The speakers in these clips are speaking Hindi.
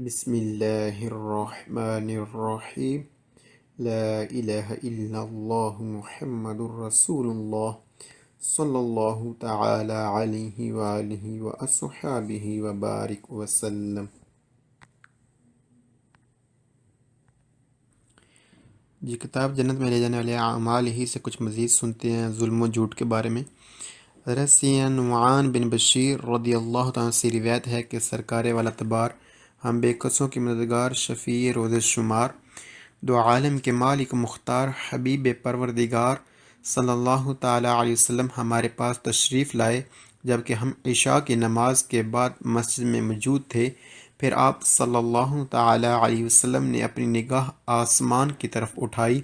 बिस्मिल्लाहिर्रहमानिर्रहीम। ला इलाहा इल्लल्लाहु मुहम्मदुर रसूलुल्लाह सल्लल्लाहु तआला अलैहि व आलिहि व अस्हाबिहि व बारिक वसल्लम। जी, किताब जन्नत में ले जाने वाले अमाल ही से कुछ मज़ीद सुनते हैं जुल्म व झूठ के बारे में। हज़रत सैयदना नुमान बिन बशीर रदियल्लाहु तआला से रिवायत है कि सरकार वाला तबार, हम बेकसों की मददगार, शफ़ी रोज़ शुमार, दो आलम के मालिक मुख्तार, हबीब परवरदिगार सल्लल्लाहु ताला अलैहि वसल्लम हमारे पास तशरीफ़ लाए जबकि हम इशा की नमाज के बाद मस्जिद में मौजूद थे। फिर आप सल्लल्लाहु ताला अलैहि वसल्लम ने अपनी निगाह आसमान की तरफ उठाई,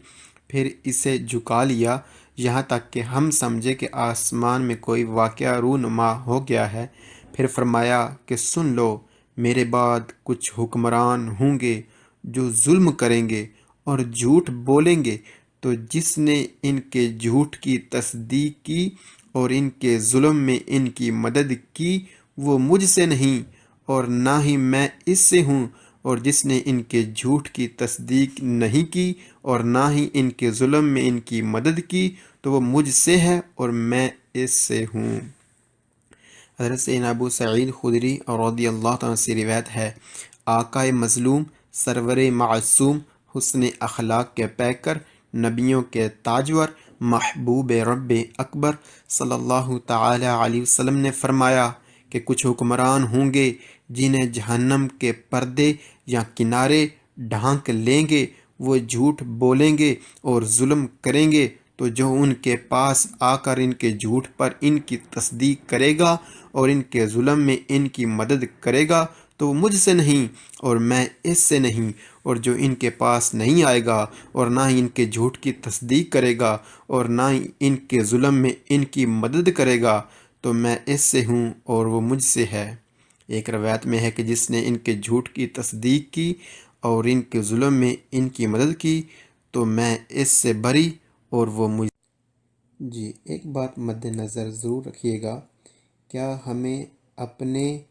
फिर इसे झुका लिया यहाँ तक कि हम समझे कि आसमान में कोई वाक़या रूनुमा हो गया है। फिर फरमाया कि सुन लो, मेरे बाद कुछ हुक्मरान होंगे जो जुल्म करेंगे और झूठ बोलेंगे, तो जिसने इनके झूठ की तस्दीक की और इनके जुल्म में इनकी मदद की वो मुझसे नहीं और ना ही मैं इससे हूँ, और जिसने इनके झूठ की तस्दीक नहीं की और ना ही इनके जुल्म में इनकी मदद की तो वो मुझसे है और मैं इससे हूँ। हज़रत सैयदना अबू सईद खुदरी रज़ियल्लाहु तआला से रिवायत है, आकाए मज़लूम, सरवर मासूम, हुस्न अखलाक के पैकर, नबियों के ताजवर, महबूब रब अकबर सल्लल्लाहु ताला अलैहि वसल्लम ने फरमाया कि कुछ हुक्मरान होंगे जिन्हें जहन्नम के पर्दे या किनारे ढांक लेंगे। वो झूठ बोलेंगे और जुल्म करेंगे, तो जो उनके पास आकर इनके झूठ पर इनकी तस्दीक करेगा और इनके जुल्म में इनकी मदद करेगा तो वो मुझसे नहीं और मैं इससे नहीं, और जो इनके पास नहीं आएगा और ना ही इनके झूठ की तस्दीक करेगा और ना ही इनके जुल्म में इनकी मदद करेगा तो मैं इससे हूँ और वो मुझसे है। एक रवायत में है कि जिसने इनके झूठ की तस्दीक की और इनके जुल्म में इनकी मदद की तो मैं इससे बरी और वो मुझ। जी, एक बात मद्देनज़र ज़रूर रखिएगा, क्या हमें अपने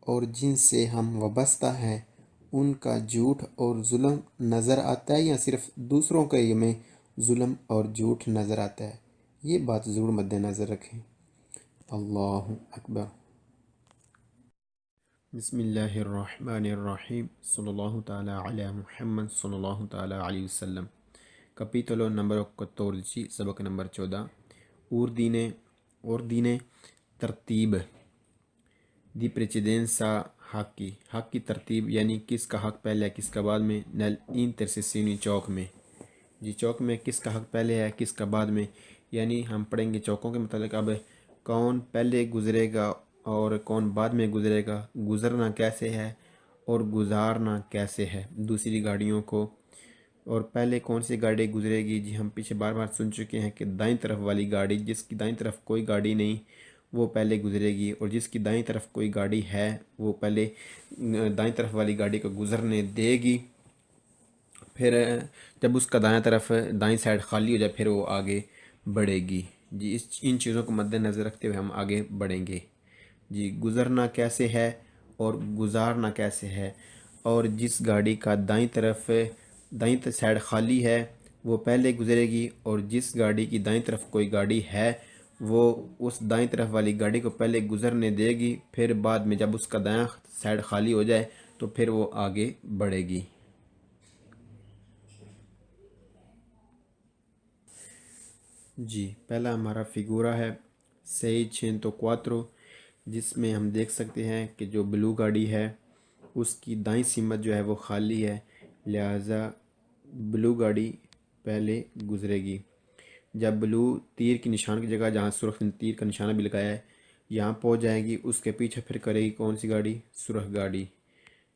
और जिनसे हम वाबस्ता हैं उनका झूठ और जुल्म नज़र आता है या सिर्फ दूसरों का हमें जुल्म और झूठ नज़र आता है? ये बात ज़रूर मद्देनज़र रखें। अल्लाहु अकबर। बिस्मिल्लाहिर्रहमानिर्रहीम। सल्लल्लाहु ताला अला मुहम्मद सल्लल्लाहु ताला अलैहि वसल्लम। Capitolo numero 14, सबक नंबर 14। Ordine तरतीब दी precedenza हक की तरतीब यानी किसका हक पहले है किसका बाद में। नल इंटरसेसिनी चौक में, जी चौक में किसका हक पहले है किसका बाद में, यानी हम पढ़ेंगे चौकों के मतलब अब कौन पहले गुजरेगा और कौन बाद में गुजरेगा, गुजरना कैसे है और गुजारना कैसे है दूसरी गाड़ियों को, और पहले कौन सी गाड़ी गुजरेगी। जी हम पीछे बार बार सुन चुके हैं कि दाईं तरफ वाली गाड़ी, जिसकी दाईं तरफ कोई गाड़ी नहीं वो पहले गुजरेगी, और जिसकी दाईं तरफ कोई गाड़ी है वो पहले दाईं तरफ वाली गाड़ी को गुजरने देगी। फिर जब उसका दाईं साइड खाली हो जाए फिर वो आगे बढ़ेगी। जी इन चीज़ों को मद्देनज़र रखते हुए हम आगे बढ़ेंगे। जी गुज़रना कैसे है और गुजारना कैसे है, और जिस गाड़ी का दाईं साइड खाली है वो पहले गुजरेगी, और जिस गाड़ी की दाईं तरफ कोई गाड़ी है वो उस दाईं तरफ वाली गाड़ी को पहले गुजरने देगी, फिर बाद में जब उसका दायां साइड खाली हो जाए तो फिर वो आगे बढ़ेगी। जी पहला हमारा फिगूरा है 604, जिसमें हम देख सकते हैं कि जो ब्लू गाड़ी है उसकी दाईं सीमत जो है वो खाली है, लिहाजा ब्लू गाड़ी पहले गुजरेगी। जब ब्लू तीर की निशान की जगह जहाँ सुर्ख तीर का निशाना भी लगाया है यहाँ पहुँच जाएगी, उसके पीछे फिर करेगी कौन सी गाड़ी, सुरख गाड़ी।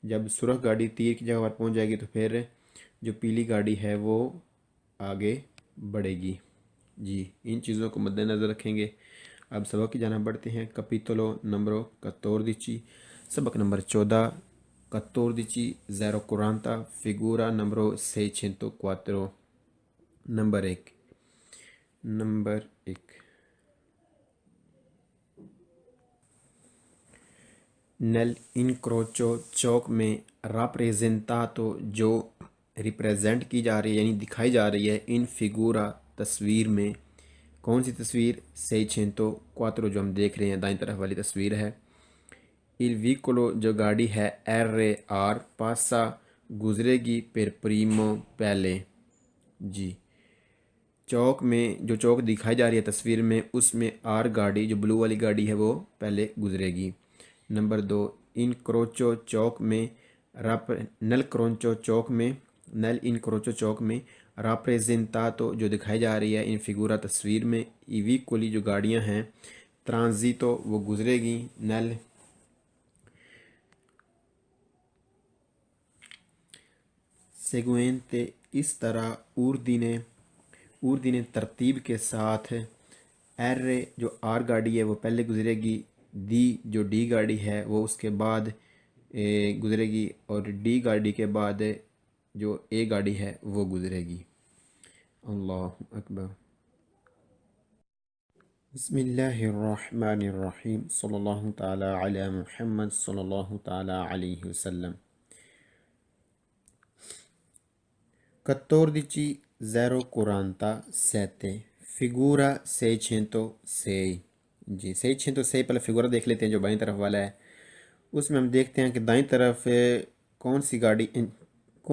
जब सुरख गाड़ी तीर की जगह पर पहुँच जाएगी तो फिर जो पीली गाड़ी है वो आगे बढ़ेगी। जी इन चीज़ों को मद्देनज़र रखेंगे। अब सबक की जाना बढ़ते हैं। कैपिटोलो नंबरो 14, सबक नंबर 14, 14 ज़ेरो कुरानता फिगूरा नंबरो 604। नंबर 1 नल इनक्रोचो चौक में राप्रेजेंतातो जो रिप्रेजेंट की जा रही है यानी दिखाई जा रही है इन फिगूरा तस्वीर में। कौन सी तस्वीर? सेइछेंतो क्वात्रो जो हम देख रहे हैं दाईं तरफ वाली तस्वीर है। इल व्हीकलो जो गाड़ी है एरे आर पासा गुजरेगी पर प्रीमो पहले। जी, चौक में जो चौक दिखाई जा रही है तस्वीर में उसमें आर गाड़ी जो ब्लू वाली गाड़ी है वो पहले गुजरेगी। नंबर 2, इन क्रोचो चौक में राप नल क्रोचो चौक में नल इन क्रोचो चौक में राप्रेजेंतातो जो दिखाई जा रही है इन फिगूरा तस्वीर में ईवी कोली जो गाड़ियां हैं ट्रांजितो वो गुजरेगी। नल सेगुएंते इस तरह उर्दी ने तरतीब के साथ एरे जो आर गाड़ी है वो पहले गुजरेगी, दी जो डी गाड़ी है वो उसके बाद गुजरेगी और डी गाड़ी के बाद जो ए गाड़ी है वो गुजरेगी। अल्लाह अकबर। बिस्मिल्लाहिर्रहमानिर्रहीम सल्लल्लाहु ताला अला मुहम्मद सल्लल्लाहु ताला अलैहि वसल्लम। 14 फिगूरा 606। जी 606 पहले फिगूरा देख लेते हैं जो बाईं तरफ वाला है। उसमें हम देखते हैं कि दाईं तरफ कौन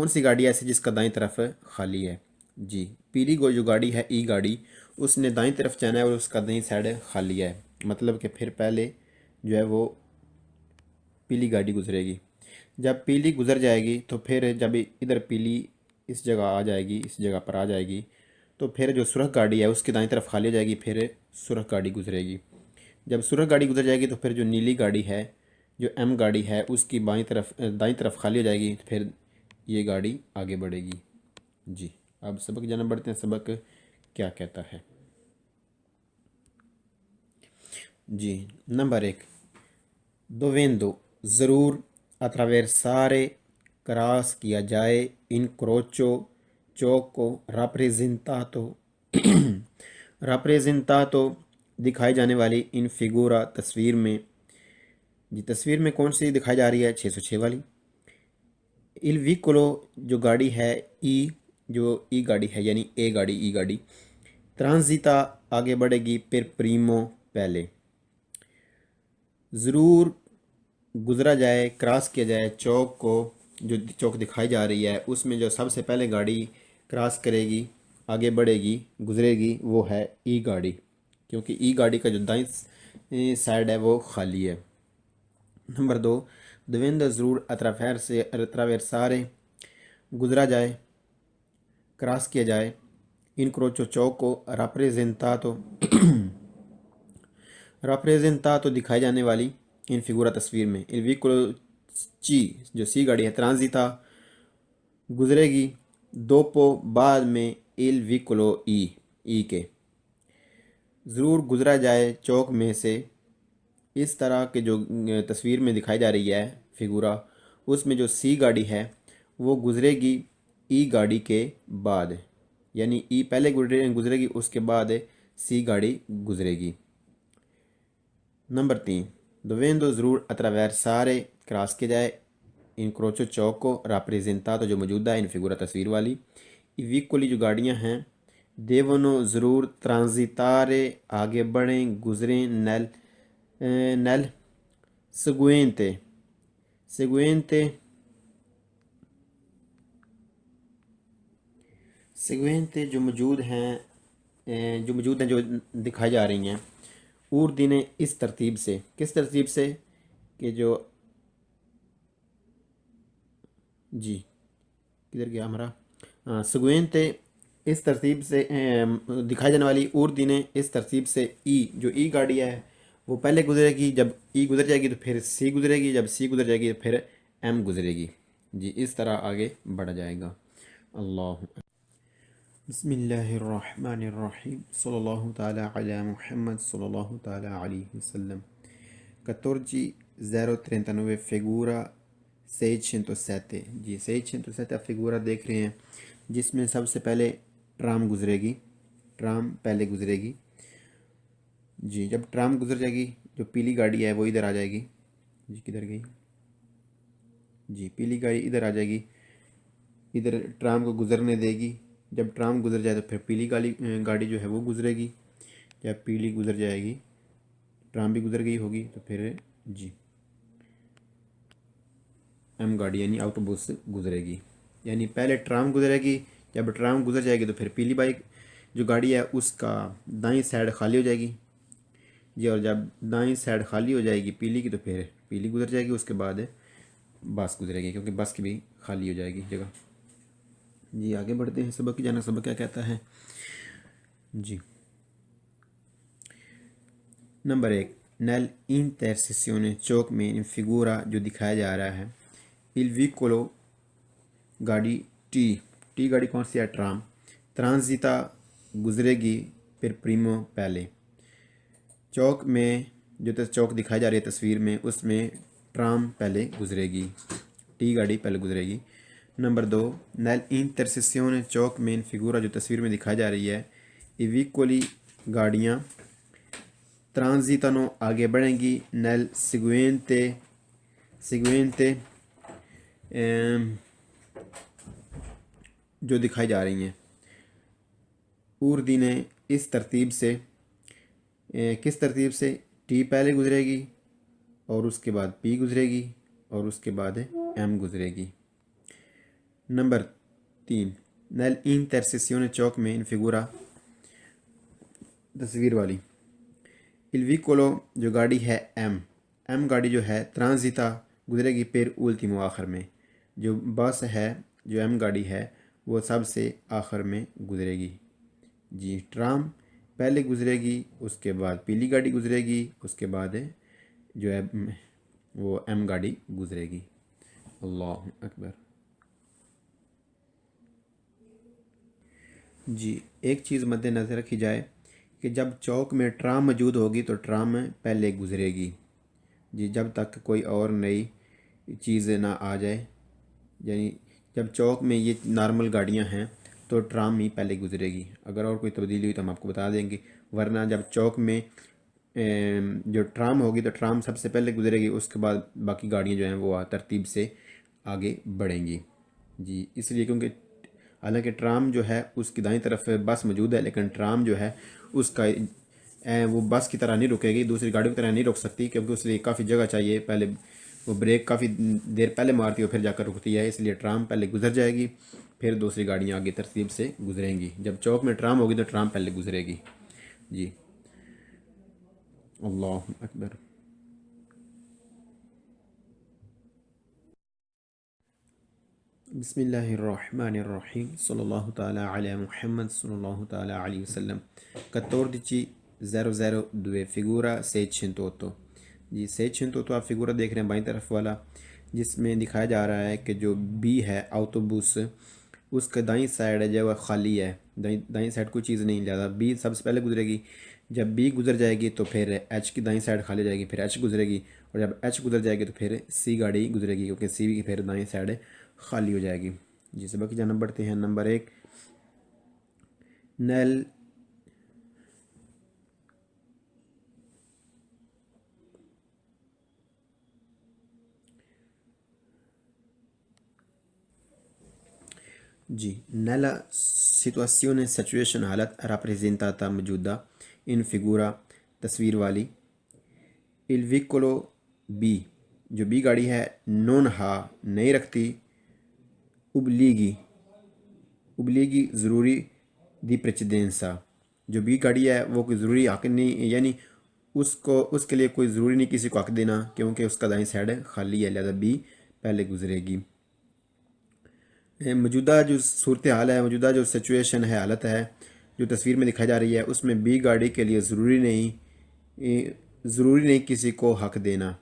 सी गाड़ी ऐसी जिसका दाईं तरफ खाली है। जी, पीली जो गाड़ी है ई गाड़ी उसने दाईं तरफ जाना है और उसका दाईं साइड खाली है, मतलब कि फिर पहले जो है वो पीली गाड़ी गुजरेगी। जब पीली गुजर जाएगी तो फिर जब इधर पीली इस जगह आ जाएगी, इस जगह पर आ जाएगी तो फिर जो सुरख गाड़ी है उसकी दाईं तरफ खाली हो जाएगी, फिर सुरख गाड़ी गुजरेगी। जब सुरख गाड़ी गुजर जाएगी तो फिर जो नीली गाड़ी है जो एम गाड़ी है उसकी दाईं तरफ खाली हो जाएगी, तो फिर ये गाड़ी आगे बढ़ेगी। जी, अब सबक जाना बढ़ते हैं, सबक क्या कहता है। जी, नंबर 1, दोवेंदो ज़रूर अट्रावेर्सारे क्रॉस किया जाए इन क्रोचो चौक को राप्रेजेंतातो दिखाई जाने वाली इन फिगूरा तस्वीर में। जी, तस्वीर में कौन सी दिखाई जा रही है? 606 वाली। इल व्हीकलो जो गाड़ी है जो ई गाड़ी है यानी ए गाड़ी ई गाड़ी ट्रांजिता आगे बढ़ेगी फिर प्रीमो पहले। ज़रूर गुजरा जाए क्रॉस किया जाए चौक को, जो चौक दिखाई जा रही है उसमें जो सबसे पहले गाड़ी क्रॉस करेगी आगे बढ़ेगी गुजरेगी वो है ई गाड़ी, क्योंकि ई गाड़ी का जो दाईं साइड है वो खाली है। नंबर 2, दविंदर ज़रूर अत्रावेरसारे गुजरा जाए क्रॉस किया जाए इन क्रोचो चौक को राप्रेजेंतातो दिखाई जाने वाली इन फिगूरा तस्वीर में। इल व्हीकलो ची जो सी गाड़ी है ट्रांजिता गुजरेगी दोपो बाद में इल व्हीकलो ई के। ज़रूर गुजरा जाए चौक में से इस तरह के जो तस्वीर में दिखाई जा रही है फिगूरा उसमें जो सी गाड़ी है वो गुजरेगी ई गाड़ी के बाद, यानी ई पहले गुजरेगी उसके बाद सी गाड़ी गुजरेगी। नंबर 3, दोवेंदो ज़रूर अट्रावेर्सारे क्रॉस किया जाए इन क्रोचो चौक को राप्रेजेंतातो जो मौजूदा है इन फिगूरा तस्वीर वाली। इविकोली जो गाड़ियां हैं देवनो ज़रूर ट्रांजितारे आगे बढ़ें गुजरें नल सेगुएंते जो मौजूद हैं जो दिखाई जा रही हैं उर्दी ने इस तरतीब से, किस तरतीब से कि जो जी किधर गया हमारा सगुएंते इस तरतीब से दिखाई जाने वाली उर्दी ने इस तरतीब से जो ई गाड़ी है वो पहले गुजरेगी, जब ई गुजर जाएगी तो फिर सी गुजरेगी, जब सी गुजर जाएगी तो फिर एम गुजरेगी। जी, इस तरह आगे बढ़ा जाएगा। अल्लाह बिस्मिल्लाहिर्रहमानिर्रहीम सल्लल्लाहु ताला अला मुहम्मद सल्लल्लाहु ताला अलैहि वसल्लम। 14,039 फिगूरा 607। जी 607 फिगूरा देख रहे हैं जिसमें सबसे पहले ट्राम गुजरेगी, ट्राम पहले गुजरेगी। जी, जब ट्राम गुजर जाएगी जो पीली गाड़ी है वो इधर आ जाएगी जी किधर गई जी, पीली गाड़ी इधर आ जाएगी, इधर ट्राम को गुजरने देगी। जब ट्राम गुजर जाए तो फिर पीली गाड़ी जो है वो गुजरेगी। जब पीली गुजर जाएगी, ट्राम भी गुजर गई होगी, तो फिर जी एम गाड़ी यानी ऑटोबस गुजरेगी। यानी पहले ट्राम गुजरेगी, जब ट्राम गुजर जाएगी तो फिर पीली बाइक जो गाड़ी है उसका दाईं साइड खाली हो जाएगी जी। और जब दाईं साइड खाली हो जाएगी पीली की, तो फिर पीली गुजर जाएगी, उसके बाद बस गुजरेगी, क्योंकि बस की भी खाली हो जाएगी जगह जी। आगे बढ़ते हैं, सबक की जाना, सबक क्या कहता है जी। नंबर 1, नल इंटरसेसिone चौक में इन फिगूरा जो दिखाया जा रहा है, इल विकोलो गाड़ी टी, टी गाड़ी कौन सी है, ट्राम, ट्रांजिता गुजरेगी फिर प्रीमो पहले। चौक में जो चौक दिखाई जा रही है तस्वीर में, उसमें ट्राम पहले गुजरेगी, टी गाड़ी पहले गुजरेगी। नंबर 2, नल इंटरसेसिone चौक में इन फिगूरा जो तस्वीर में दिखाई जा रही है, इविकोली गाड़ियाँ ट्रांजितनो आगे बढ़ेंगी, नल सिगुएंते सिगुएंते जो दिखाई जा रही हैं, उर्दी ने इस तरतीब से, किस तरतीब से, टी पहले गुजरेगी और उसके बाद पी गुजरेगी और उसके बाद एम गुजरेगी। नंबर 3, नल इंटरसेसिone चौक में इन फिगूरा तस्वीर वाली, इल्विकोलो जो गाड़ी है एम, एम गाड़ी जो है ट्रांजिता गुजरेगी फिर उल्टीमो आखिर में। जो बस है, जो एम गाड़ी है, वो सबसे आखिर में गुजरेगी जी। ट्राम पहले गुजरेगी, उसके बाद पीली गाड़ी गुजरेगी, उसके बाद जो है वो एम गाड़ी गुजरेगी। अल्लाह अकबर जी। एक चीज़ मद्देनज़र रखी जाए कि जब चौक में ट्राम मौजूद होगी तो ट्राम पहले गुजरेगी जी, जब तक कोई और नई चीज़ ना आ जाए। यानी जब चौक में ये नॉर्मल गाड़ियां हैं तो ट्राम ही पहले गुजरेगी। अगर और कोई तब्दीली हुई तो हम आपको बता देंगे, वरना जब चौक में जो ट्राम होगी तो ट्राम सबसे पहले गुजरेगी, उसके बाद बाकी गाड़ियाँ जो हैं वो तरतीब से आगे बढ़ेंगी जी। इसलिए क्योंकि हालांकि ट्राम जो है उसकी दाईं तरफ बस मौजूद है, लेकिन ट्राम जो है उसका वो बस की तरह नहीं रुकेगी, दूसरी गाड़ियों की तरह नहीं रुक सकती, क्योंकि उसके लिए काफ़ी जगह चाहिए। पहले वो ब्रेक काफ़ी देर पहले मारती है फिर जाकर रुकती है, इसलिए ट्राम पहले गुजर जाएगी, फिर दूसरी गाड़ियाँ आगे तरतीब से गुजरेंगी। जब चौक में ट्राम होगी तो ट्राम पहले गुजरेगी जी। अल्लाह अकबर। बिस्मिल्लाहिर्रहमानिर्रहीम, सल्लल्लाहु ताला अला मुहम्मद सल्लल्लाहु ताला अलैहि वसल्लम। 14 फिगूरा 658 जी। 658 आप फिगूरा देख रहे हैं बाईं तरफ वाला, जिसमें दिखाया जा रहा है कि जो बी है ऑटोबुस, उसका दाईं साइड है जो खाली है, दाईं साइड कोई चीज़ नहीं, ज़्यादा बी सबसे पहले गुजरेगी। जब बी गुजर जाएगी तो फिर एच की दाईं साइड खाली हो जाएगी, फिर एच गुजरेगी, और जब एच गुजर जाएगी तो फिर सी गाड़ी गुजरेगी, क्योंकि सी की फिर दाईं साइड खाली हो जाएगी जी। सबक की जाना बढ़ते हैं। नंबर 1, नल जी, nella situazione सिचुएशन हालत rappresentata मौजूदा इन फिगूरा तस्वीर वाली, il vicolo बी जो बी गाड़ी है, नोन हा नहीं रखती, उबलीगी उबलीगी ज़रूरी दी प्रेसिडेंसा, जो बी गाड़ी है वो कोई ज़रूरी हक नहीं, यानी उसको उसके लिए कोई ज़रूरी नहीं किसी को हक देना, क्योंकि उसका दाईं साइड खाली है, लिहाजा बी पहले गुजरेगी। मौजूदा जो सूरत हाल है, मौजूदा जो सिचुएशन है, हालत है जो तस्वीर में दिखाई जा रही है, उसमें बी गाड़ी के लिए ज़रूरी नहीं किसी को हक देना,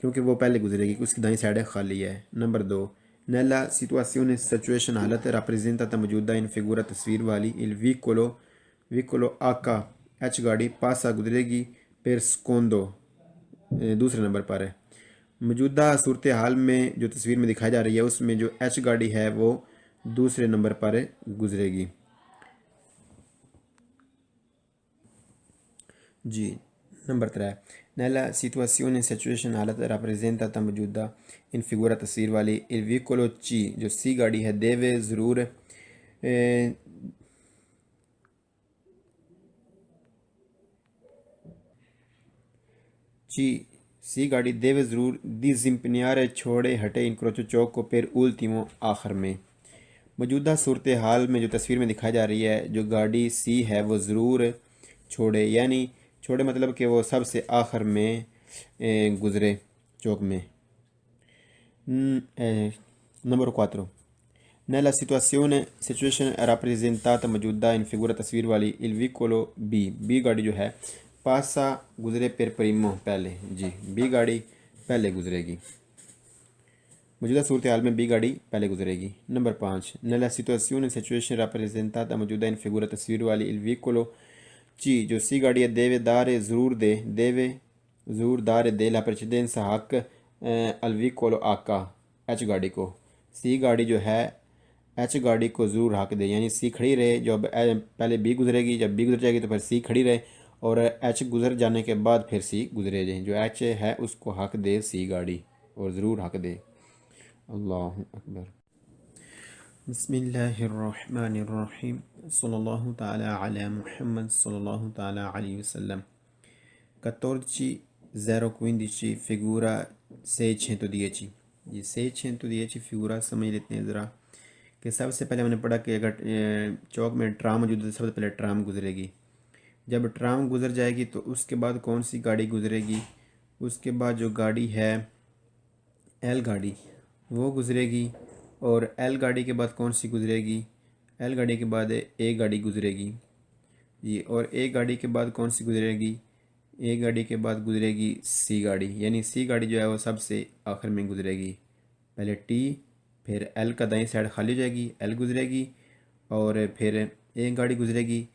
क्योंकि वो पहले गुजरेगी, उसकी दाईं साइड खाली है। नंबर 2, नैला सिचुएशन सिचुएशन हालत representata मौजूदा इन फिगूरा तस्वीर वाली, इल विकोलो आका एच गाड़ी पासा गुजरेगी फिर स्कोंदो दूसरे नंबर पर है। मौजूदा सूरत हाल में जो तस्वीर में दिखाई जा रही है, उसमें जो एच गाड़ी है वो दूसरे नंबर पर गुजरेगी जी। नंबर 3, Nella सिचुएशन हालत rappresentata मौजूदा इन फिगूरा तस्वीर वाली il vicolo C जो सी गाड़ी है deve ज़रूर सी गाड़ी deve ज़रूर disimpegnare छोड़े हटे incrocio चौक को per ultimo आखिर में। मौजूदा सूरत हाल में जो तस्वीर में दिखाई जा रही है जो गाड़ी सी है वो ज़रूर छोड़े, यानी छोड़े मतलब कि वो सबसे आखिर में गुज़रे चौक में। नंबर 4 Nella सिचुएशन rappresentata मौजूदा इन फिगूरा तस्वीर वाली il vicolo बी गाड़ी जो है पासा गुज़रे per primo पहले, जी बी गाड़ी पहले गुज़रेगी। मौजूदा सूरत हाल में बी गाड़ी पहले गुजरेगी। नंबर 5 Nella सिचुएशन rappresentata मौजूदा इन फिगूरा तस्वीर वाली il vicolo ची जो सी गाड़ी है देवे ज़रूर दारे दे ला precedenza हक al vicolo आका एच गाड़ी को, सी गाड़ी जो है एच गाड़ी को ज़रूर हक दे, यानी सी खड़ी रहे। जब पहले बी गुजरेगी, जब बी गुजर जाएगी तो फिर सी खड़ी रहे और एच गुजर जाने के बाद फिर सी गुजरे जाए। जो एच है उसको हक दे सी गाड़ी और ज़रूर हक दे। अल्लाहु अकबर। बिस्मिल्लाहिर्रहमानिर्रहीम सल्लल्लाहु ताला अला मुहम्मद सल्लल्लाहु ताला अलैहि वसल्लम। 14:015 figura 610। ये 610 फिगूरा समझ लेते हैं ज़रा कि सबसे पहले मैंने पढ़ा कि अगर चौक में ट्राम मौजूद है तो सबसे पहले ट्राम गुजरेगी। जब ट्राम गुजर जाएगी तो उसके बाद कौन सी गाड़ी गुजरेगी, उसके बाद जो गाड़ी है एल गाड़ी वो गुजरेगी और एल गाड़ी के बाद कौन सी गुजरेगी, एल गाड़ी के बाद ए गाड़ी गुजरेगी जी, और ए गाड़ी के बाद कौन सी गुजरेगी, ए गाड़ी के बाद गुजरेगी सी गाड़ी, यानी सी गाड़ी जो है वो सबसे आखिर में गुजरेगी। पहले टी, फिर एल का दाईं साइड खाली हो जाएगी, एल गुजरेगी और फिर ए गाड़ी गुजरेगी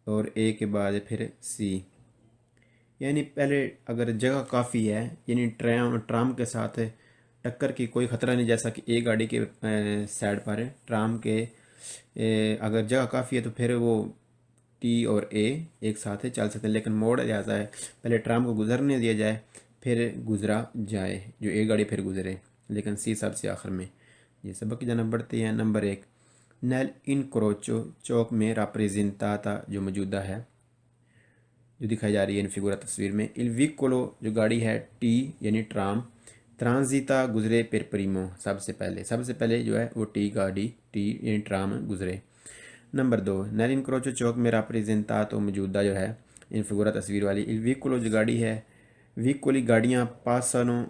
और ए के बाद फिर सी। यानी पहले अगर जगह काफ़ी है, यानी ट्राम के साथ टक्कर की कोई ख़तरा नहीं, जैसा कि ए गाड़ी के साइड पर ट्राम के अगर जगह काफ़ी है तो फिर वो टी और ए एक साथ चल सकते हैं, लेकिन मोड़ लिहाजा है पहले ट्राम को गुजरने दिया जाए फिर गुजरा जाए, जो ए गाड़ी फिर गुजरे, लेकिन सी सबसे आखिर में। ये सबक की जानब बढ़ते हैं। नंबर 1 नेल इन क्रोचो चौक में राप्रेजेंटाता जो मौजूदा है जो दिखाई जा रही है इन फिगूरा तस्वीर में। इल विकोलो जो गाड़ी है टी यानी ट्राम, ट्रांजिता गुजरे पेर प्रीमो सबसे पहले जो है वो टी गाड़ी टी यानी ट्राम गुजरे। नंबर 2 नेल इन क्रोचो चौक में राप्रेजेंटातो मौजूदा जो है इन फिगूरा तस्वीर वाली इल विकोलो जो गाड़ी है विकोली गाड़ियाँ पासानो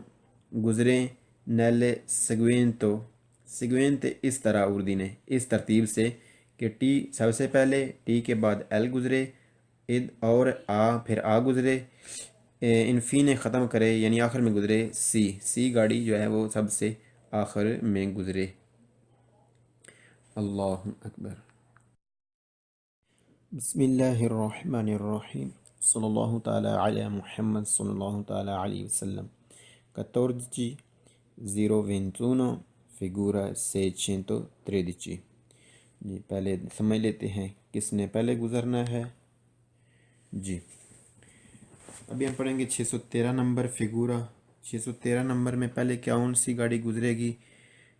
गुजरे नेले सिगवेंते इस तरह उर्दी ने इस तरतीब से कि टी सबसे पहले, टी के बाद एल गुजरे, इद और आ फिर आ गुजरे, इनफी ने ख़त्म करे यानी आखिर में गुजरे सी गाड़ी जो है वो सबसे आखिर में गुजरे। अल्लाहु अकबर। बिस्मिल्लाहिर्रहमानिर्रहीम सल्लल्लाहु ताला अला मुहम्मद सल्लल्लाहु ताला अलैहि वसल्लम। 14:021 फिगूरा 613। जी पहले समझ लेते हैं किसने पहले गुजरना है। जी अभी हम पढ़ेंगे 613 नंबर फिगूरा। 613 नंबर में पहले कौन सी गाड़ी गुजरेगी,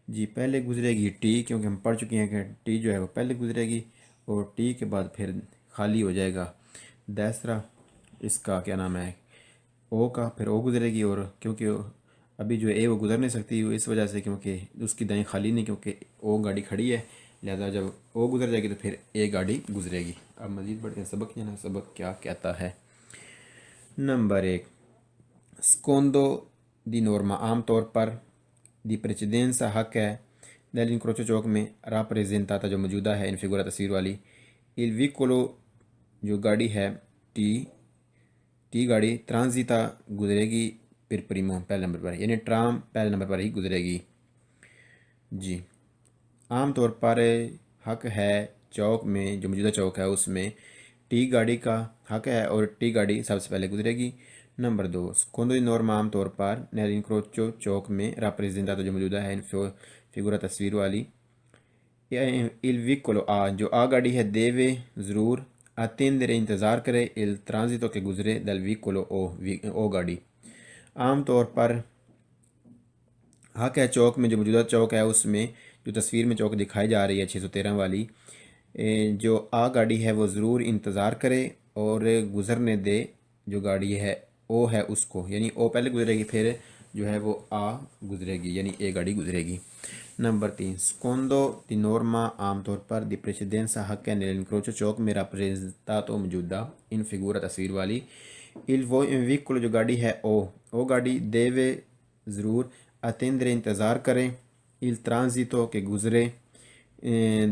जी पहले गुजरेगी टी, क्योंकि हम पढ़ चुके हैं कि टी जो है वो पहले गुजरेगी और टी के बाद फिर खाली हो जाएगा दूसरा इसका क्या नाम है ओ का, फिर ओ गुजरेगी और क्योंकि अभी जो ए वो गुजर नहीं सकती इस वजह से क्योंकि उसकी दाएं खाली नहीं, क्योंकि ओ गाड़ी खड़ी है, लिहाजा जब ओ गुजर जाएगी तो फिर ए गाड़ी गुजरेगी। अब मज़ीद बढ़ते हैं सबक जाना, सबक क्या कहता है। नंबर 1 स्कोंदो दी नॉर्मा आम तौर पर दी प्रेसिडेंसा हक है डेल क्रोचो चौक में राप्रेजेंटाता जो मौजूदा है इन फिगूरा तस्वीर वाली इल विकोलो जो गाड़ी है टी गाड़ी ट्रांजिता गुजरेगी फिर प्रीमो पहले नंबर पर, यानी ट्राम पहले नंबर पर ही गुजरेगी। जी आम तौर पर हक है चौक में जो मौजूदा चौक है उसमें टी गाड़ी का हक है और टी गाड़ी सबसे पहले गुजरेगी। नंबर 2 सेकोंडो दी नॉर्मा आम तौर पर नेल इंक्रोचो चौक में राप्रेजेंटातो जो मौजूदा है इन फिगूरा तस्वीर वाली इल विकोलो आ जो आ गाड़ी है देवे ज़रूर अतेंदरे इंतज़ार करे, इल ट्रांजितो के गुजरे, दल वीकोलो ओ गाड़ी। आम तौर पर हक है चौक में, जो मौजूदा चौक है उसमें जो तस्वीर में चौक दिखाई जा रही है 613 वाली, जो आ गाड़ी है वो ज़रूर इंतज़ार करे और गुज़रने दे जो गाड़ी है ओ है उसको, यानी ओ पहले गुजरेगी फिर जो है वो आ गुजरेगी, यानी ए गाड़ी गुजरेगी। नंबर 3, स्कोंदो दी नॉर्मा, आमतौर पर दी प्रेसिडेंसा हक है नell'incrocio चौक में rappresentato मौजूदा इन फिगूरा तस्वीर वाली, il veicolo जो गाड़ी है ओ गाड़ी देवे ज़रूर, अतेंदरे इंतज़ार करें, il transito के गुज़रे,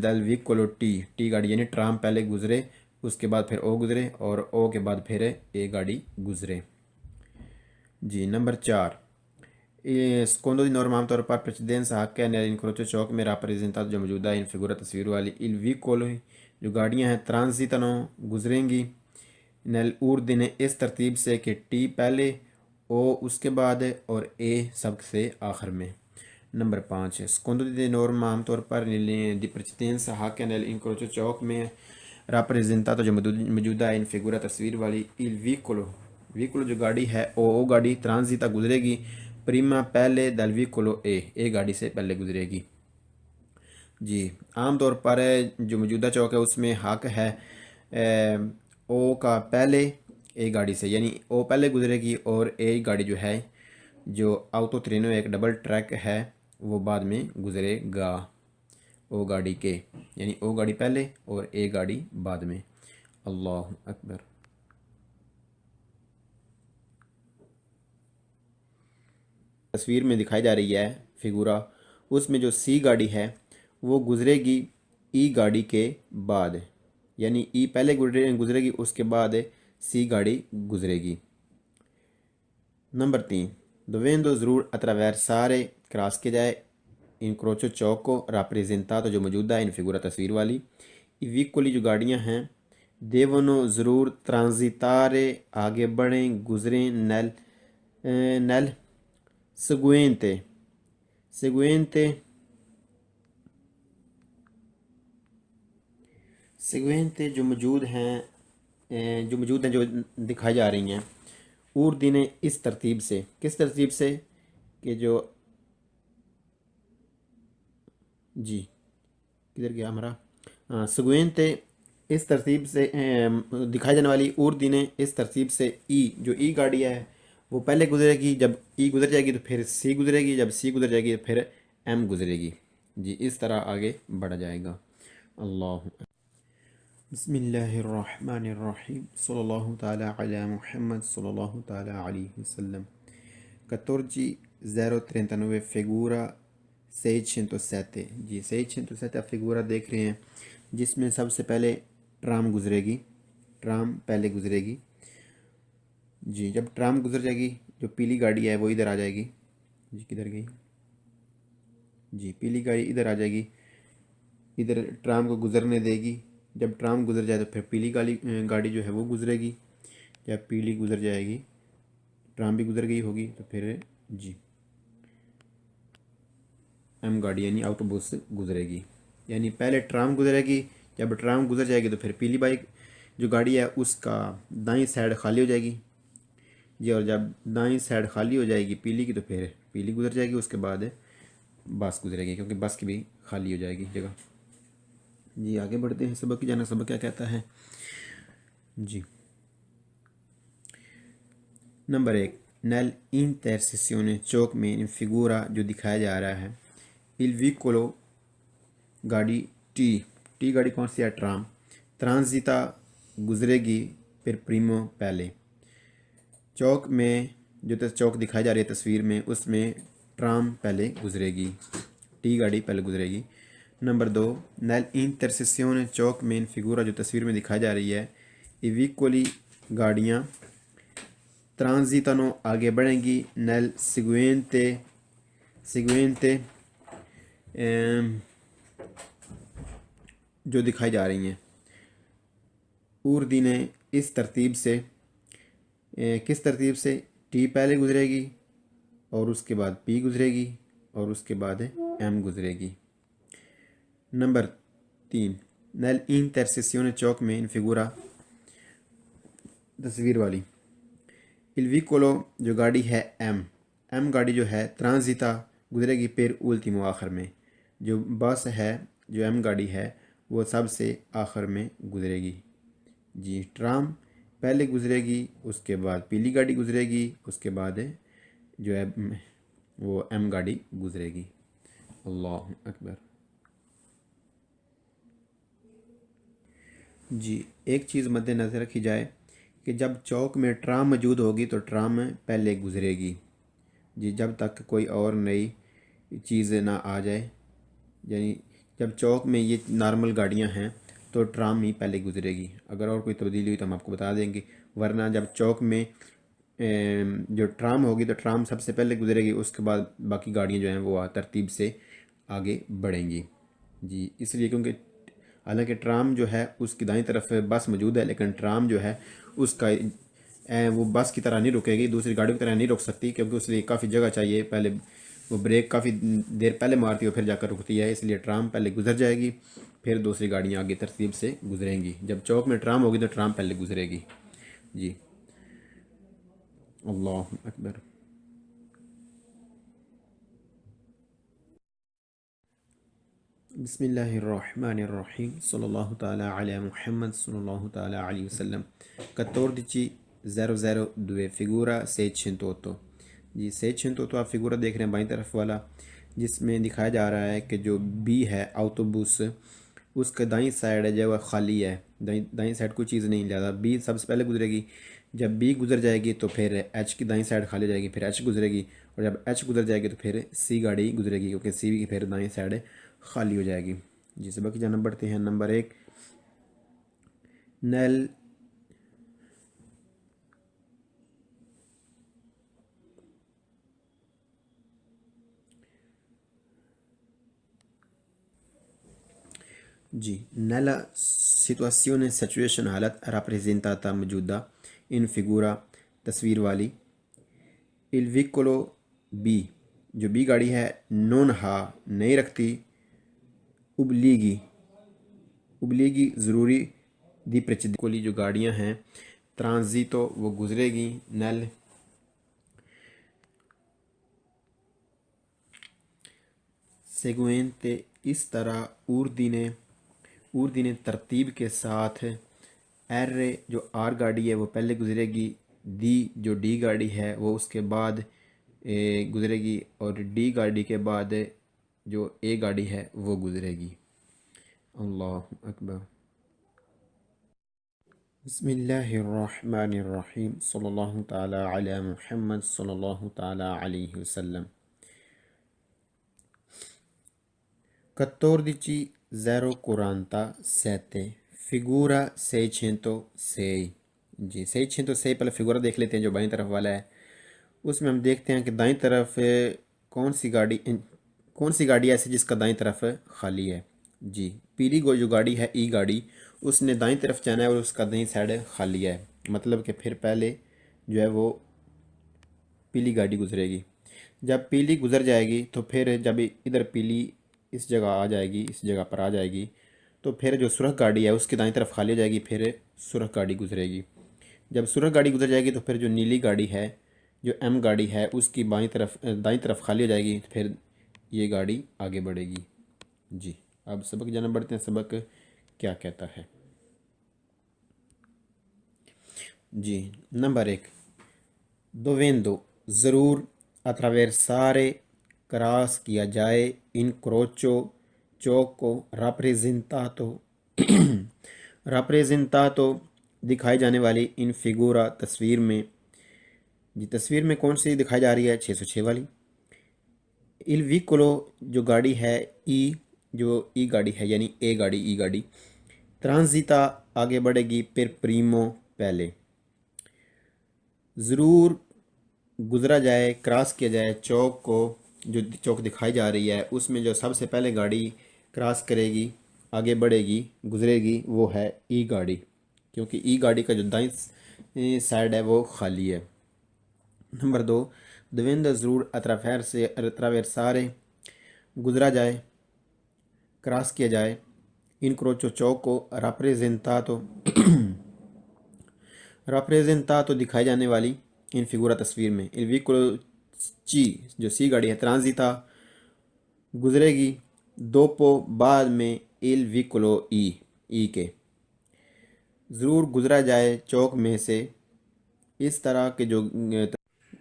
दल veicolo टी गाड़ी यानी ट्राम पहले गुज़रे उसके बाद फिर ओ गुज़रे और ओ के बाद फिर ए गाड़ी गुज़रे। जी नंबर 4, स्कोंदो दी नॉर्मा आमतौर पर प्रेसिडेंसा हक है nell'incrocio चौक में rappresentato जो मौजूदा इन फिगूरा तस्वीर वाली, il veicolo जो गाड़ियाँ हैं transitano गुज़रेंगी, नल ऊर्दिन इस तरतीब से कि टी पहले ओ उसके बाद और ए सबसे आखिर में। नंबर 5, स्कोंदो दी नॉर्मा आमतौर पर दी प्रेसिडेंसा हक है nell'incrocio चौक में rappresentato जो मौजूदा इन फिगूरा तस्वीर वाली, il veicolo जो गाड़ी है ओ गाड़ी ट्रांजिता गुजरेगी, प्रीमा पहले, दल veicolo ए गाड़ी से पहले गुजरेगी। जी आम तौर पर जो मौजूदा चौक है उसमें हक है ओ का पहले ए गाड़ी से, यानी ओ पहले गुजरेगी और ए गाड़ी जो है जो ऑटो त्रेनो एक डबल ट्रैक है वो बाद में गुजरेगा ओ गाड़ी के, यानी ओ गाड़ी पहले और ए गाड़ी बाद में। अल्लाह अकबर। तस्वीर में दिखाई जा रही है फिगूरा, उसमें जो सी गाड़ी है वो गुजरेगी ई गाड़ी के बाद, यानी ई पहले गुजरेगी उसके बाद सी गाड़ी गुजरेगी। नंबर 3, दोवेंदो ज़रूर अत्रावेरसारे क्रॉस किया जाए इनक्रोचो चौक को, rappresentato जो मौजूदा है इन फिगूरा तस्वीर वाली, ई विकोली जो गाड़ियाँ हैं देवनो ज़रूर ट्रांजितारे आगे बढ़ें गुजरें, नल नल seguente seguente seguente जो मौजूद हैं जो दिखाई जा रही हैं ऊर्दी ने इस तरतीब से, किस तरतीब से कि जो जी किधर गया हमारा seguente इस तरतीब से दिखाई जाने वाली ऊर्दी ने इस तरतीब से ई जो ई गाड़ी है वो पहले गुजरेगी, जब ई गुजर जाएगी तो फिर सी गुजरेगी, जब सी गुजर जाएगी तो फिर एम गुजरेगी। जी इस तरह आगे बढ़ा जाएगा। अल्लाह बिस्मिल्लाहिर्रहमानिर्रहीम सल्लल्लाहु ताला अला मुहम्मद सल्लल्लाहु ताला अलैहि वसल्लम। 14.039 figura 607। जी 607 आप फिगूरा देख रहे हैं जिसमें सबसे पहले ट्राम गुजरेगी, ट्राम पहले गुजरेगी। जी जब ट्राम गुजर जाएगी जो पीली गाड़ी है वो इधर आ जाएगी। जी किधर गई? जी पीली गाड़ी इधर आ जाएगी, इधर ट्राम को गुजरने देगी। जब ट्राम गुजर जाए तो फिर पीली गाड़ी जो है वो गुजरेगी। जब पीली गुजर जाएगी, ट्राम भी गुजर गई होगी तो फिर जी एम गाड़ी यानी ऑटोबस गुजरेगी। यानी पहले ट्राम गुजरेगी, जब ट्राम गुजर जाएगी तो फिर पीली बाइक जो गाड़ी है उसका दाईं साइड खाली हो जाएगी। जी और जब दाईं साइड खाली हो जाएगी पीली की तो फिर पीली गुजर जाएगी, उसके बाद बस गुजरेगी क्योंकि बस की भी खाली हो जाएगी जगह। जी आगे बढ़ते हैं, सबक की जाना। सबक क्या कहता है? जी नंबर 1, नल इंटरसेसियोने चौक में इन फिगूरा जो दिखाया जा रहा है, इल विकोलो गाड़ी टी गाड़ी कौन सी है? ट्राम। ट्रांजिता गुजरेगी, फिर प्रीमो पहले। चौक में जो चौक दिखाई जा रही है तस्वीर में उसमें ट्राम पहले गुजरेगी, टी गाड़ी पहले गुजरेगी। नंबर 2, नल इंटरसेसियोने चौक में इन फिगूरा जो तस्वीर में दिखाई जा रही है, इविकोली गाड़ियाँ ट्रांजितनो आगे बढ़ेंगी, नल सिगुएंते जो दिखाई जा रही हैं ऊर्दी ने इस तरतीब से, किस तरतीब से? टी पहले गुजरेगी और उसके बाद पी गुजरेगी और उसके बाद एम गुजरेगी। नंबर 3, नल इंटरसेसियोने चौक में इन फिगूरा तस्वीर वाली। इल विकोलो जो गाड़ी है एम, एम गाड़ी जो है ट्रांजिता गुजरेगी फिर उल्टीमो आखिर में। जो बस है, जो एम गाड़ी है वो सबसे आखिर में गुजरेगी। जी, ट्राम पहले गुजरेगी, उसके बाद पीली गाड़ी गुजरेगी, उसके बाद जो है वो एम गाड़ी गुजरेगी। अल्लाह अकबर। जी, एक चीज़ मद्देनज़र रखी जाए कि जब चौक में ट्राम मौजूद होगी तो ट्राम पहले गुजरेगी। जी, जब तक कोई और नई चीज़ ना आ जाए, यानी जब चौक में ये नॉर्मल गाड़ियां हैं तो ट्राम ही पहले गुजरेगी। अगर और कोई तब्दीली हुई तो हम आपको बता देंगे, वरना जब चौक में जो ट्राम होगी तो ट्राम सबसे पहले गुजरेगी, उसके बाद बाकी गाड़ियां जो हैं वो तरतीब से आगे बढ़ेंगी। जी, इसलिए क्योंकि हालांकि ट्राम जो है उसकी दाईं तरफ बस मौजूद है, लेकिन ट्राम जो है उसका वो बस की तरह नहीं रुकेगी, दूसरी गाड़ियों की तरह नहीं रुक सकती, क्योंकि उसके लिए काफ़ी जगह चाहिए। पहले वो ब्रेक काफ़ी देर पहले मारती है फिर जाकर रुकती है, इसलिए ट्राम पहले गुजर जाएगी, फिर दूसरी गाड़ियाँ आगे तरतीब से गुजरेंगी। जब चौक में ट्राम होगी तो ट्राम पहले गुजरेगी। जी, अल्लाह अकबर। बिस्मिल्लाहिर्रहमानिर्रहीम सल्लल्लाहु ताला अला मुहम्मद सल्लल्लाहु ताला अलैहि वसल्लम। 14 फिगूरा 658। जी, 658 आप फिगूरा देख रहे हैं बाईं तरफ वाला, जिसमें दिखाया जा रहा है कि जो बी है ऑटोबूस, उसका दाईं साइड है जो वह खाली है, दाईं दाईं साइड कोई चीज़ नहीं, ज़्यादा बी सबसे पहले गुजरेगी। जब बी गुजर जाएगी तो फिर एच की दाईं साइड खाली हो जाएगी, फिर एच गुजरेगी, और जब एच गुजर जाएगी तो फिर सी गाड़ी गुजरेगी, क्योंकि सी की फिर दाईं साइड खाली हो जाएगी। जी, सबक की जानब बढ़ते हैं। नंबर 1, नल जी, nella situazione सिचुएशन हालत rappresentata मौजूदा इन फिगूरा तस्वीर वाली। il vicolo बी, जो बी गाड़ी है नोन हा नहीं रखती, उबलीगी उबलीगी ज़रूरी दी प्रचकोली जो गाड़ियां हैं ट्रांजितो वो गुजरेगी नल सेगुएंते इस तरह उर्दीने तरतीब के साथ। एर जो आर गाड़ी है वो पहले गुजरेगी, दी जो डी गाड़ी है वो उसके बाद गुजरेगी, और डी गाड़ी के बाद जो ए गाड़ी है वो गुजरेगी। अल्लाह अकबर। बिस्मिल्लाहिर्रहमानिर्रहीम सल्लल्लाहु ताला अला मुहम्मद सल्लल्लाहु ताला अलैहि वसल्लम। 14 फिगूरा 606। जी, 606 पहले फिगूरा देख लेते हैं जो बाईं तरफ वाला है। उसमें हम देखते हैं कि दाईं तरफ कौन सी गाड़ी कौन सी गाड़ी ऐसी जिसका दाईं तरफ खाली है। जी, पीली जो गाड़ी है ई गाड़ी, उसने दाईं तरफ जाना है और उसका दाईं साइड खाली है, मतलब कि फिर पहले जो है वो पीली गाड़ी गुजरेगी। जब पीली गुजर जाएगी तो फिर जब इधर पीली इस जगह आ जाएगी, इस जगह पर आ जाएगी, तो फिर जो सुरख गाड़ी है उसकी दाईं तरफ खाली हो जाएगी, फिर सुरख गाड़ी गुजरेगी। जब सुरख गाड़ी गुजर जाएगी तो फिर जो नीली गाड़ी है, जो एम गाड़ी है, उसकी बाईं तरफ दाईं तरफ खाली हो जाएगी, फिर ये गाड़ी आगे बढ़ेगी। जी, अब सबक जाना बढ़ते हैं, सबक क्या कहता है। जी, नंबर 1, dovendo ज़रूर attraversare क्रॉस किया जाए incrocio चौक को rappresentato दिखाई जाने वाली इन फिगूरा तस्वीर में। जी, तस्वीर में कौन सी दिखाई जा रही है? 606 वाली। इल विकोलो जो गाड़ी है ई, जो ई गाड़ी है यानी ए गाड़ी ई गाड़ी, ट्रांजिता आगे बढ़ेगी, फिर प्रीमो पहले। ज़रूर गुजरा जाए, क्रॉस किया जाए चौक को, जो चौक दिखाई जा रही है उसमें जो सबसे पहले गाड़ी क्रॉस करेगी, आगे बढ़ेगी, गुजरेगी, वो है ई गाड़ी, क्योंकि ई गाड़ी का जो दाईं साइड है वो खाली है। नंबर 2, दविंदा ज़रूर अतरावेर गुजरा जाए, क्रॉस किया जाए इन क्रोचो चौक को, राप्रेजेंता तो representa तो दिखाई जाने वाली इन फिगुरा तस्वीर में, il vicolo ची जो सी गाड़ी है, ट्रांजिटा गुजरेगी, दोपो बाद में il vicolo ई के ज़रूर गुजरा जाए चौक में से। इस तरह के जो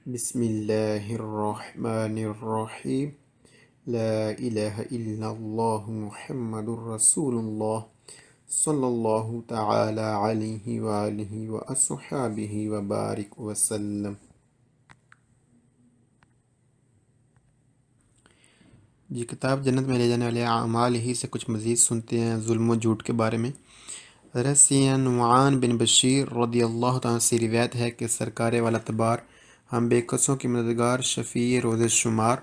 बिस्मिल्लाहिर्रहमानिर्रहीम ला इलाहा इल्लल्लाहु मुहम्मदुर रसूलुल्लाह सल्लल्लाहु तआला अलैहि व आलिहि व अस्हाबिहि व बारिक वसल्लम। ये किताब जन्नत में ले जाने वाले अमाल ही से कुछ मज़ीद सुनते हैं जुल्म व झूठ के बारे में। हज़रत सैयदना नुआन बिन बशीर रदियल्लाहु तआला से रिवायत है कि सरकार वाला तबार हम बेकसों की मददगार शफ़ी रोज़ शुमार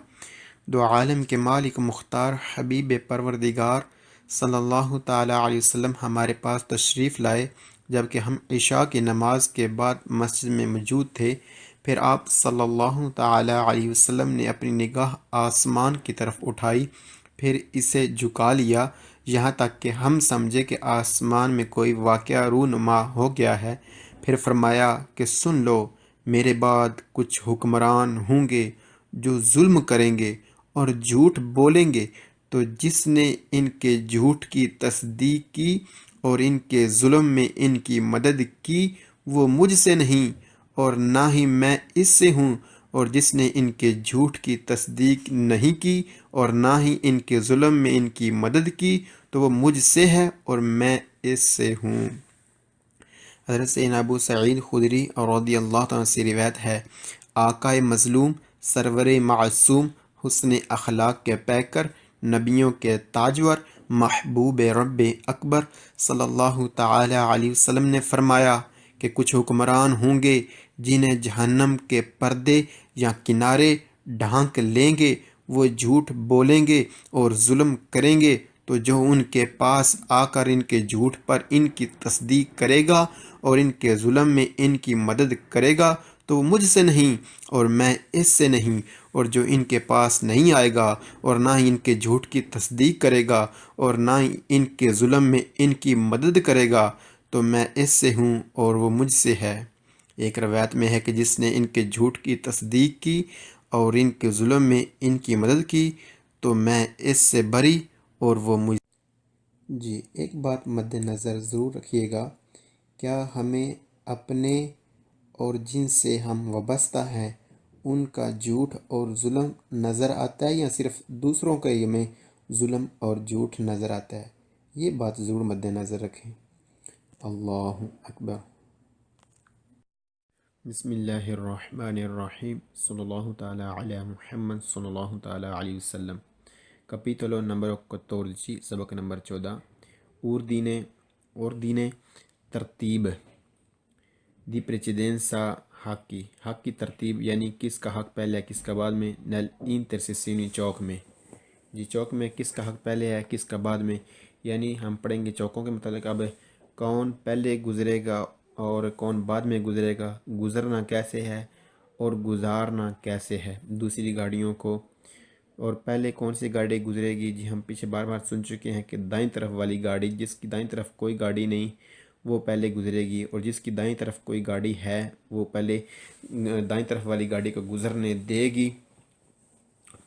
दो आलम के मालिक मुख्तार हबीब परवरदिगार सल्लल्लाहु ताला अलैहि वसल्लम हमारे पास तशरीफ़ लाए जबकि हम इशा की नमाज के बाद मस्जिद में मौजूद थे। फिर आप सल्लल्लाहु ताला अलैहि वसल्लम ने अपनी निगाह आसमान की तरफ उठाई, फिर इसे झुका लिया यहाँ तक कि हम समझे कि आसमान में कोई वाक़या रूनुमा हो गया है। फिर फरमाया कि सुन लो, मेरे बाद कुछ हुक्मरान होंगे जो जुल्म करेंगे और झूठ बोलेंगे, तो जिसने इनके झूठ की तस्दीक की और इनके जुल्म में इनकी मदद की वो मुझसे नहीं और ना ही मैं इससे हूँ, और जिसने इनके झूठ की तस्दीक नहीं की और ना ही इनके जुल्म में इनकी मदद की तो वो मुझसे है और मैं इससे हूँ। हज़रत सैयदना अबू सईद खुदरी रज़ियल्लाहु तआला से रिवायत है, आकाए मज़लूम सरवर मासूम हुस्न अखलाक के पैकर नबियों के ताजवर महबूब रब अकबर सल्लल्लाहु ताला अलैहि वसल्लम ने फरमाया कि कुछ हुक्मरान होंगे जिन्हें जहन्नम के पर्दे या किनारे ढांक लेंगे। वो झूठ बोलेंगे और जुल्म करेंगे, तो जो उनके पास आकर इनके झूठ पर इनकी तस्दीक करेगा और इनके जुल्म में इनकी मदद करेगा तो वो मुझसे नहीं और मैं इससे नहीं, और जो इनके पास नहीं आएगा और ना ही इनके झूठ की तस्दीक करेगा और ना ही इनके जुल्म में इनकी मदद करेगा तो मैं इससे हूँ और वो मुझसे है। एक रवायत में है कि जिसने इनके झूठ की तस्दीक की और इनके जुल्म में इनकी मदद की तो मैं इससे बरी और वो मुझ जी। एक बात मद्देनज़र ज़रूर रखिएगा, क्या हमें अपने और जिनसे हम वाबस्ता हैं उनका झूठ और जुल्म नज़र आता है या सिर्फ दूसरों का ही हमें जुल्म और झूठ नज़र आता है? ये बात ज़रूर मद्देनज़र रखें। अल्लाहु अकबर। बिस्मिल्लाहिर्रहमानिर्रहीम सल्लल्लाहु ताला अला मुहम्मद सल्लल्लाहु ताला अलैहि वसल्लम। Capitolo numero 14, सबक नंबर 14। ordine तरतीब दी precedenza हक की तरतीब यानी किसका हक पहले है किसका बाद में। नल इंटरसेसिनी चौक में, जी चौक में किसका हक पहले है किसका बाद में, यानी हम पढ़ेंगे चौकों के मतलब अब कौन पहले गुजरेगा और कौन बाद में गुजरेगा, गुजरना कैसे है और गुजारना कैसे है दूसरी गाड़ियों को, और पहले कौन सी गाड़ी गुजरेगी। जी हम पीछे बार बार सुन चुके हैं कि दाईं तरफ वाली गाड़ी, जिसकी दाईं तरफ कोई गाड़ी नहीं वो पहले गुजरेगी, और जिसकी दाईं तरफ कोई गाड़ी है वो पहले दाईं तरफ वाली गाड़ी को गुजरने देगी।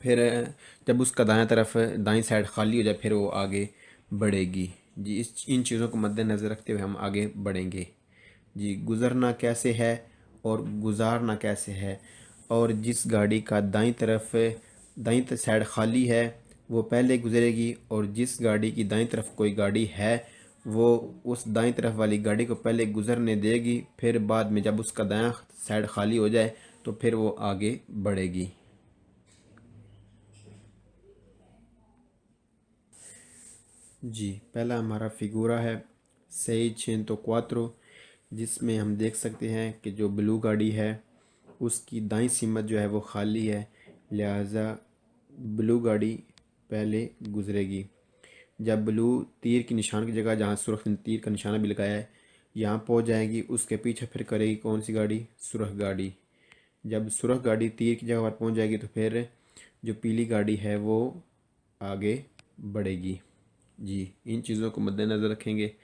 फिर जब उसका दाईं साइड खाली हो जाए फिर वो आगे बढ़ेगी। जी इन चीज़ों को मद्देनज़र रखते हुए हम आगे बढ़ेंगे। जी गुज़रना कैसे है और गुजारना कैसे है, और जिस गाड़ी का दाईं साइड खाली है वो पहले गुजरेगी, और जिस गाड़ी की दाईं तरफ कोई गाड़ी है वो उस दाईं तरफ वाली गाड़ी को पहले गुजरने देगी, फिर बाद में जब उसका दायां साइड खाली हो जाए तो फिर वो आगे बढ़ेगी। जी पहला हमारा फिगूरा है 604, जिसमें हम देख सकते हैं कि जो ब्लू गाड़ी है उसकी दाईं सीमत जो है वो खाली है, लिहाजा ब्लू गाड़ी पहले गुजरेगी। जब ब्लू तीर की निशान की जगह जहाँ सुर्ख तीर का निशाना भी लगाया है यहाँ पहुँच जाएगी, उसके पीछे फिर करेगी कौन सी गाड़ी, सुर्ख गाड़ी। जब सुर्ख गाड़ी तीर की जगह पर पहुँच जाएगी तो फिर जो पीली गाड़ी है वो आगे बढ़ेगी। जी इन चीज़ों को मद्देनज़र रखेंगे।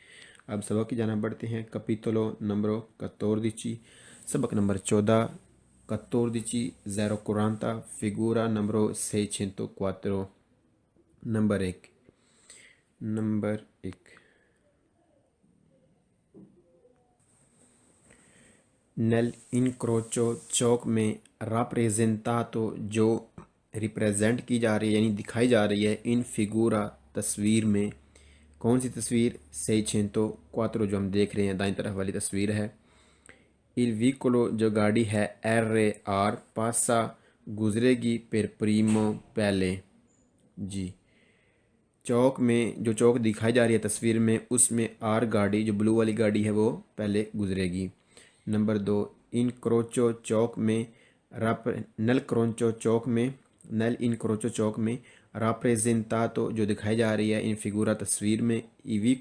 अब सबक की जाना बढ़ते हैं। capitolo numero 14, सबक नंबर 14, 14, 040, figura numero 604, नंबर 1। नेल इनक्रोचो चौक में राप्रेजेंतातो जो रिप्रेजेंट की जा रही है यानी दिखाई जा रही है इन फिगूरा तस्वीर में। कौन सी तस्वीर? 604 जो हम देख रहे हैं दाईं तरफ वाली तस्वीर है। इल विकोलो जो गाड़ी है RAR पासा गुजरेगी पर प्रीमो पहले। जी, चौक में जो चौक दिखाई जा रही है तस्वीर में उसमें आर गाड़ी जो ब्लू वाली गाड़ी है वो पहले गुजरेगी। नंबर 2, इन क्रोचो चौक में नल क्रोचो चौक में नल इन क्रोचो चौक में राप्रेजेंतातो जो दिखाई जा रही है इन फिगूरा तस्वीर में ईवी